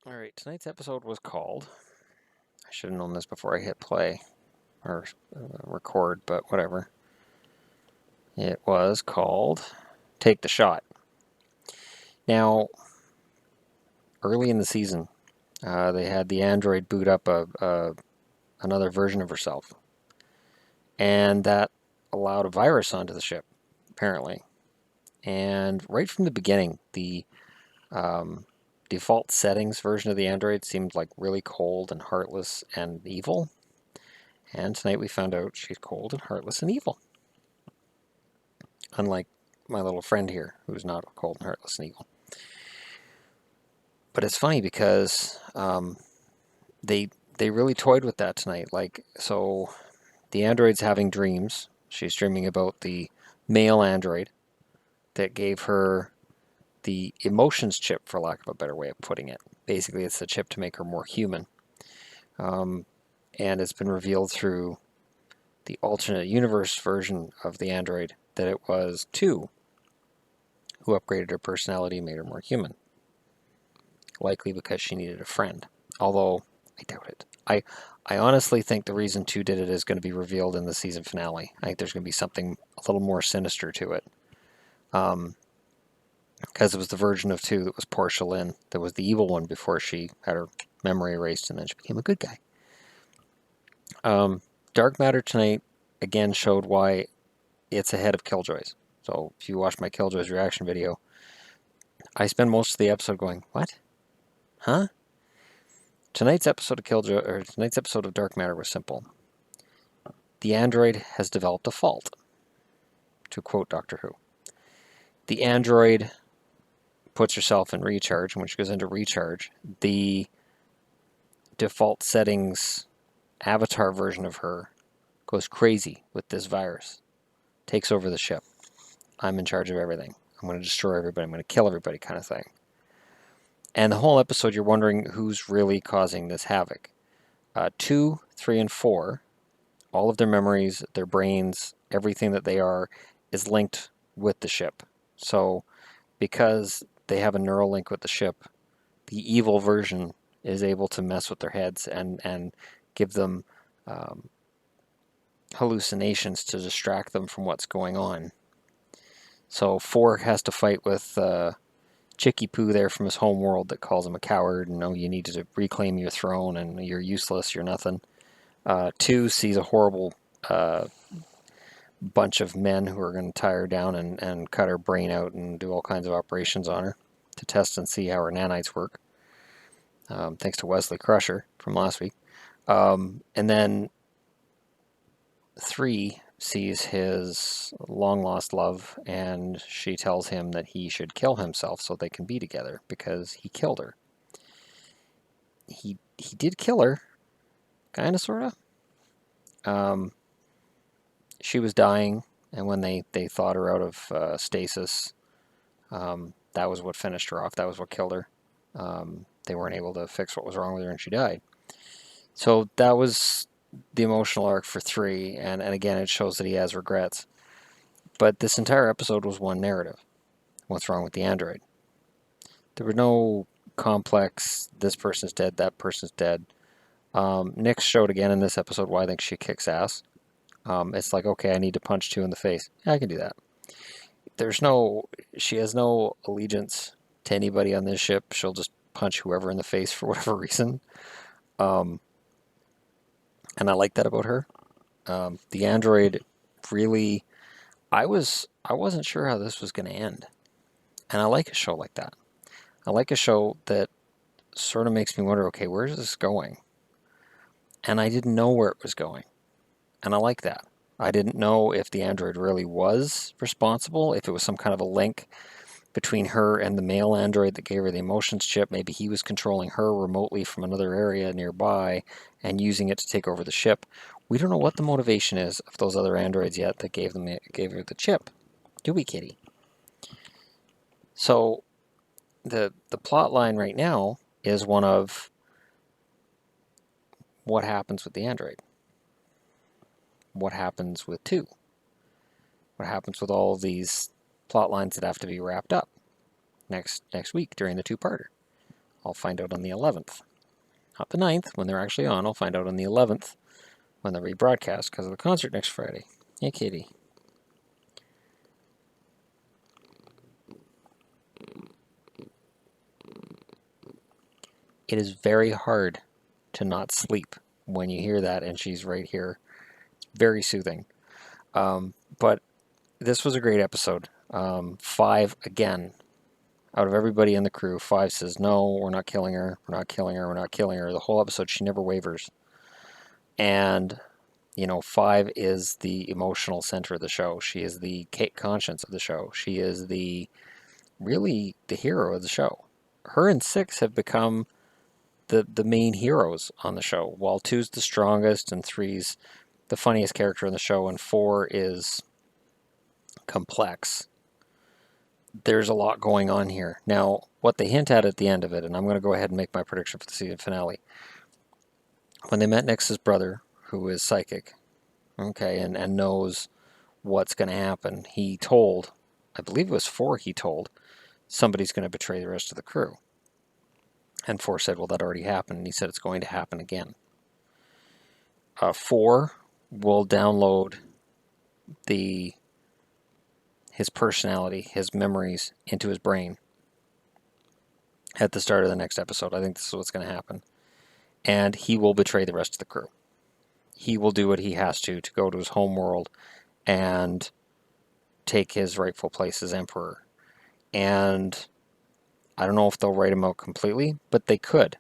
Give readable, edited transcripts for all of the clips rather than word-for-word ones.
Alright, tonight's episode was called, I should have known this before I hit play or record, but whatever. It was called Take the Shot. Now, early in the season, they had the android boot up another version of herself, and that allowed a virus onto the ship, apparently. And right from the beginning, the default settings version of the android seemed like really cold and heartless and evil. And tonight we found out she's cold and heartless and evil. Unlike my little friend here, who's not cold and heartless and evil. But it's funny because they really toyed with that tonight. Like, so the android's having dreams. She's dreaming about the male android that gave her the emotions chip, for lack of a better way of putting it. Basically, it's the chip to make her more human. And it's been revealed through the alternate universe version of the android that it was two who upgraded her personality and made her more human. Likely because she needed a friend. Although, I doubt it. I honestly think the reason 2 did it is going to be revealed in the season finale. I think there's going to be something a little more sinister to it. Because it was the version of 2 that was Portia Lynn, that was the evil one before she had her memory erased and then she became a good guy. Dark Matter tonight, again, showed why it's ahead of Killjoys. So if you watch my Killjoys reaction video, I spend most of the episode going, what? Huh? Tonight's episode of Dark Matter was simple. The android has developed a fault, to quote Doctor Who. The android puts herself in recharge, and when she goes into recharge, the default settings avatar version of her goes crazy with this virus, takes over the ship. I'm in charge of everything. I'm going to destroy everybody. I'm going to kill everybody, kind of thing. And the whole episode, you're wondering who's really causing this havoc. 2, 3, and 4, all of their memories, their brains, everything that they are, is linked with the ship. So, because they have a neural link with the ship, the evil version is able to mess with their heads and give them hallucinations to distract them from what's going on. So 4 has to fight with Chicky Poo there from his home world that calls him a coward and, oh, you need to reclaim your throne and you're useless, you're nothing. 2 sees a horrible bunch of men who are going to tie her down and cut her brain out and do all kinds of operations on her to test and see how her nanites work. Thanks to Wesley Crusher from last week. And then 3 sees his long-lost love, and she tells him that he should kill himself so they can be together because he killed her. He did kill her, kind of, sort of. She was dying, and when they thawed her out of stasis, that was what finished her off. That was what killed her. They weren't able to fix what was wrong with her, and she died. So that was the emotional arc for 3, and again, it shows that he has regrets. But this entire episode was one narrative. What's wrong with the android? There was no complex, this person's dead, that person's dead. Nick showed again in this episode why I think she kicks ass. It's like, okay, I need to punch 2 in the face. Yeah, I can do that. She has no allegiance to anybody on this ship. She'll just punch whoever in the face for whatever reason. And I like that about her. The android really, I wasn't sure how this was going to end. And I like a show like that. I like a show that sort of makes me wonder, okay, where is this going? And I didn't know where it was going. And I like that. I didn't know if the android really was responsible, if it was some kind of a link between her and the male android that gave her the emotions chip. Maybe he was controlling her remotely from another area nearby and using it to take over the ship. We don't know what the motivation is of those other androids yet that gave her the chip. Do we, Kitty? So the plot line right now is one of what happens with the android. What happens with 2? What happens with all of these plot lines that have to be wrapped up next week during the 2-parter? I'll find out on the 11th. Not the 9th, when they're actually on. I'll find out on the 11th when they're rebroadcast because of the concert next Friday. Hey, kitty. It is very hard to not sleep when you hear that, and she's right here. It's very soothing. But this was a great episode. 5, again, out of everybody in the crew, 5 says, no, we're not killing her, we're not killing her, we're not killing her. The whole episode, she never wavers. And, 5 is the emotional center of the show. She is the conscience of the show. She is really the hero of the show. Her and 6 have become the main heroes on the show, while 2's the strongest and 3's the funniest character in the show, and 4 is complex. There's a lot going on here. Now, what they hint at the end of it, and I'm going to go ahead and make my prediction for the season finale. When they met Nyx's brother, who is psychic, okay, and knows what's going to happen, he told, I believe it was 4, he told, somebody's going to betray the rest of the crew. And 4 said, well, that already happened, and he said it's going to happen again. 4 will download his personality, his memories into his brain at the start of the next episode. I think this is what's going to happen. And he will betray the rest of the crew. He will do what he has to go to his home world and take his rightful place as emperor. And I don't know if they'll write him out completely, but they could.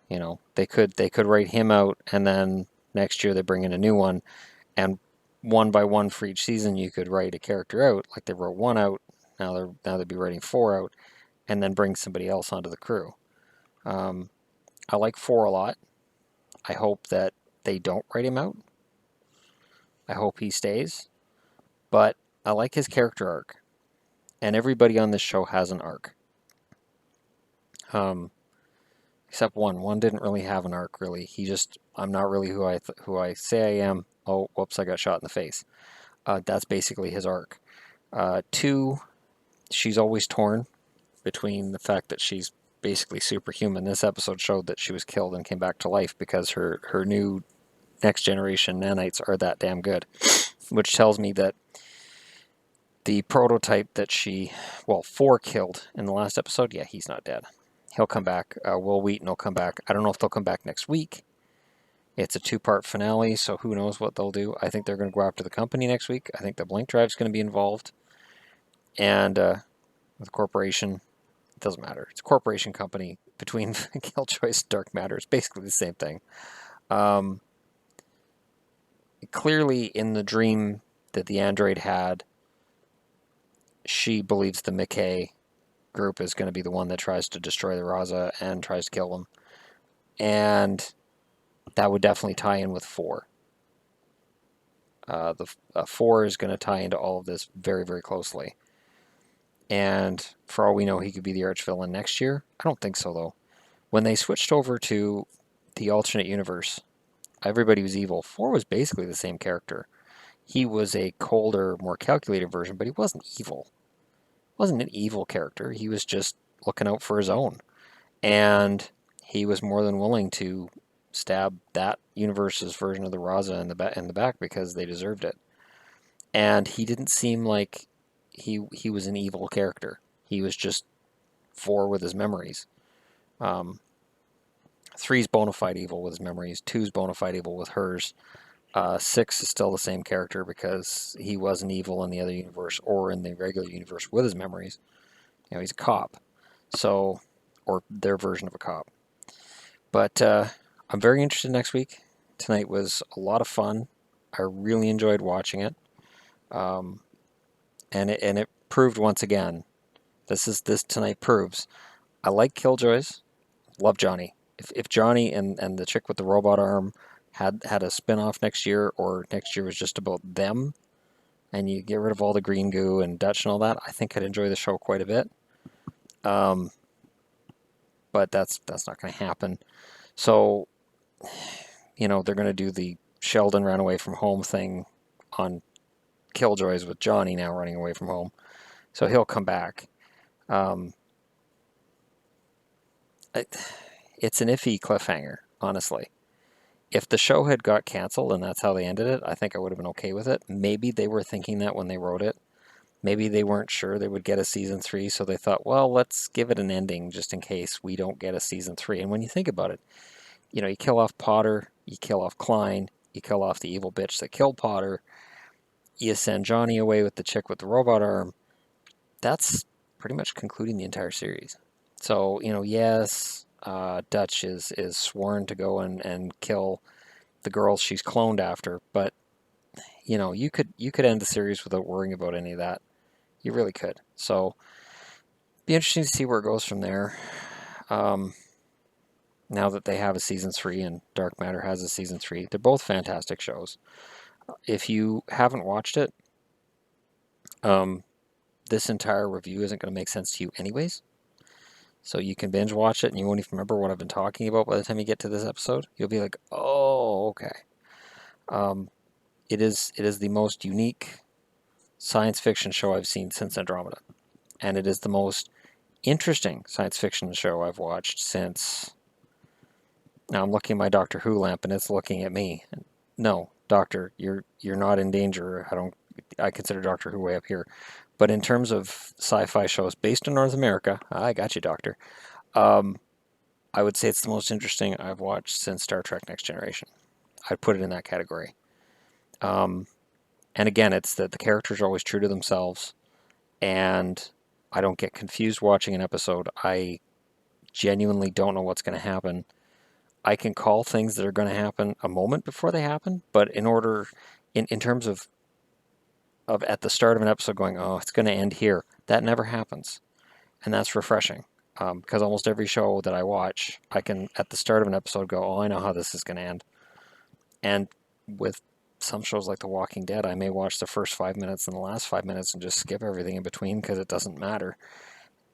They could write him out, and then next year they bring in a new one, and one by one for each season you could write a character out. Like they wrote 1 out, now they'd be writing 4 out, and then bring somebody else onto the crew. I like 4 a lot. I hope that they don't write him out. I hope he stays. But I like his character arc. And everybody on this show has an arc. Except one. One didn't really have an arc, really. He just, I'm not really who I say I am. Oh, whoops, I got shot in the face. That's basically his arc. 2, she's always torn between the fact that she's basically superhuman. This episode showed that she was killed and came back to life because her new next generation nanites are that damn good. Which tells me that the prototype that 4 killed in the last episode, yeah, he's not dead. He'll come back. Will Wheaton will come back. I don't know if they'll come back next week. It's a 2-part finale, so who knows what they'll do. I think they're going to go after the company next week. I think the Blink Drive's going to be involved. And with the corporation, it doesn't matter. It's a corporation company between Killjoys and Dark Matter. It's basically the same thing. Clearly, in the dream that the android had, she believes the Mackay group is going to be the one that tries to destroy the Raza and tries to kill them. And that would definitely tie in with 4. The 4 is going to tie into all of this very, very closely. And for all we know, he could be the arch-villain next year. I don't think so, though. When they switched over to the alternate universe, everybody was evil. 4 was basically the same character. He was a colder, more calculated version, but he wasn't evil. He wasn't an evil character. He was just looking out for his own. And he was more than willing to stab that universe's version of the Raza in the back because they deserved it. And he didn't seem like he was an evil character. He was just 4 with his memories. 3's bona fide evil with his memories. 2's bona fide evil with hers. 6 is still the same character because he wasn't evil in the other universe or in the regular universe with his memories. He's a cop. So, or their version of a cop. But I'm very interested next week. Tonight was a lot of fun. I really enjoyed watching it. And it proved once again. This tonight proves. I like Killjoys. Love Johnny. If Johnny and the chick with the robot arm had a spin-off next year, or next year was just about them, and you get rid of all the green goo and Dutch and all that, I think I'd enjoy the show quite a bit. But that's not going to happen. So, they're going to do the Sheldon ran away from home thing on Killjoys with Johnny now running away from home. So he'll come back. it's an iffy cliffhanger, honestly. If the show had got canceled and that's how they ended it, I think I would have been okay with it. Maybe they were thinking that when they wrote it. Maybe they weren't sure they would get a season 3, so they thought, well, let's give it an ending just in case we don't get a season 3. And when you think about it, you know, you kill off Potter, you kill off Klein, you kill off the evil bitch that killed Potter, you send Johnny away with the chick with the robot arm. That's pretty much concluding the entire series. So, you know, yes, Dutch is sworn to go and kill the girls she's cloned after, but you know, you could end the series without worrying about any of that. You really could. So, be interesting to see where it goes from there. Um, now that they have a season 3 and Dark Matter has a season 3, they're both fantastic shows. If you haven't watched it, um, this entire review isn't going to make sense to you anyways. So you can binge watch it and you won't even remember what I've been talking about by the time you get to this episode. You'll be like, oh, okay. It is the most unique science fiction show I've seen since Andromeda. And it is the most interesting science fiction show I've watched since... Now I'm looking at my Doctor Who lamp and it's looking at me. No, Doctor, you're not in danger. I consider Doctor Who way up here. But in terms of sci-fi shows based in North America, I got you, Doctor. I would say it's the most interesting I've watched since Star Trek Next Generation. I'd put it in that category. And again, it's that the characters are always true to themselves, and I don't get confused watching an episode. I genuinely don't know what's going to happen. I can call things that are going to happen a moment before they happen, but in terms of at the start of an episode going, oh, it's going to end here, that never happens. And that's refreshing. Because almost every show that I watch, I can, at the start of an episode, go, oh, I know how this is going to end. And with some shows like The Walking Dead, I may watch the first 5 minutes and the last 5 minutes and just skip everything in between because it doesn't matter.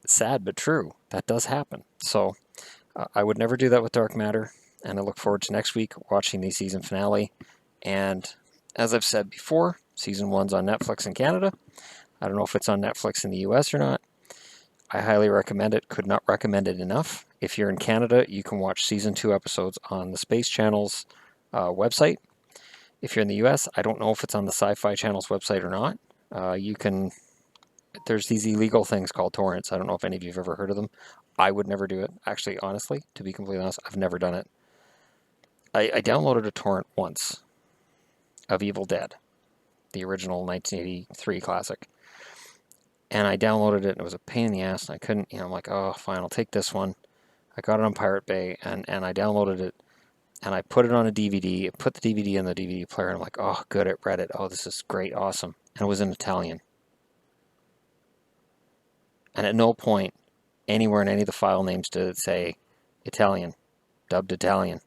Sad but true. That does happen. So I would never do that with Dark Matter, and I look forward to next week watching the season finale. And as I've said before, season 1's on Netflix in Canada. I don't know if it's on Netflix in the US or not. I highly recommend it. Could not recommend it enough. If you're in Canada, you can watch season 2 episodes on the Space Channel's website. If you're in the US, I don't know if it's on the Sci-Fi Channel's website or not. There's these illegal things called torrents. I don't know if any of you have ever heard of them. I would never do it. Actually, honestly, to be completely honest, I've never done it. I downloaded a torrent once of Evil Dead, the original 1983 classic. And I downloaded it, and it was a pain in the ass, and I couldn't, I'm like, oh, fine, I'll take this one. I got it on Pirate Bay, and I downloaded it, and I put it on a DVD, put the DVD in the DVD player, and I'm like, oh, good, it read it. Oh, this is great, awesome. And it was in Italian. And at no point, anywhere in any of the file names did it say Italian, dubbed Italian.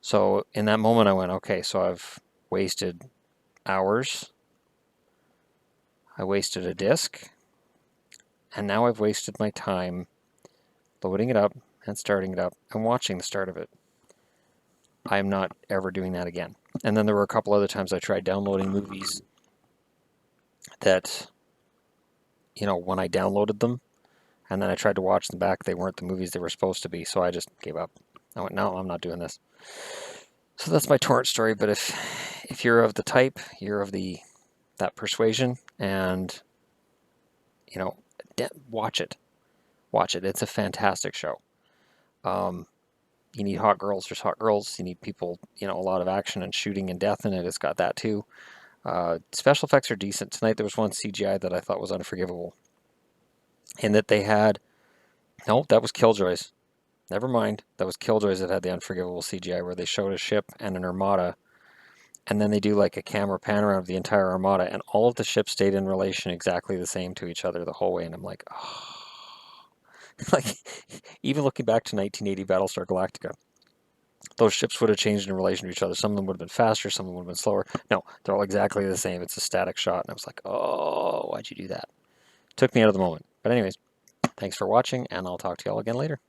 So in that moment, I went, okay, so I've wasted hours. I wasted a disc. And now I've wasted my time loading it up and starting it up and watching the start of it. I'm not ever doing that again. And then there were a couple other times I tried downloading movies that, when I downloaded them and then I tried to watch them back, they weren't the movies they were supposed to be. So I just gave up. I went, no, I'm not doing this. So that's my torrent story. But if you're of the type, you're of that persuasion, and watch it. Watch it. It's a fantastic show. You need hot girls. There's hot girls. You need people. A lot of action and shooting and death in it. It's got that too. Special effects are decent. Tonight there was one CGI that I thought was unforgivable, in that they had. No, that was Killjoys. Never mind. That was Killjoys that had the unforgivable CGI where they showed a ship and an armada, and then they do like a camera pan around of the entire armada, and all of the ships stayed in relation exactly the same to each other the whole way, and I'm like, oh. Like, even looking back to 1980 Battlestar Galactica, those ships would have changed in relation to each other. Some of them would have been faster, some of them would have been slower. No, they're all exactly the same. It's a static shot, and I was like, oh, why'd you do that? Took me out of the moment. But anyways, thanks for watching, and I'll talk to y'all again later.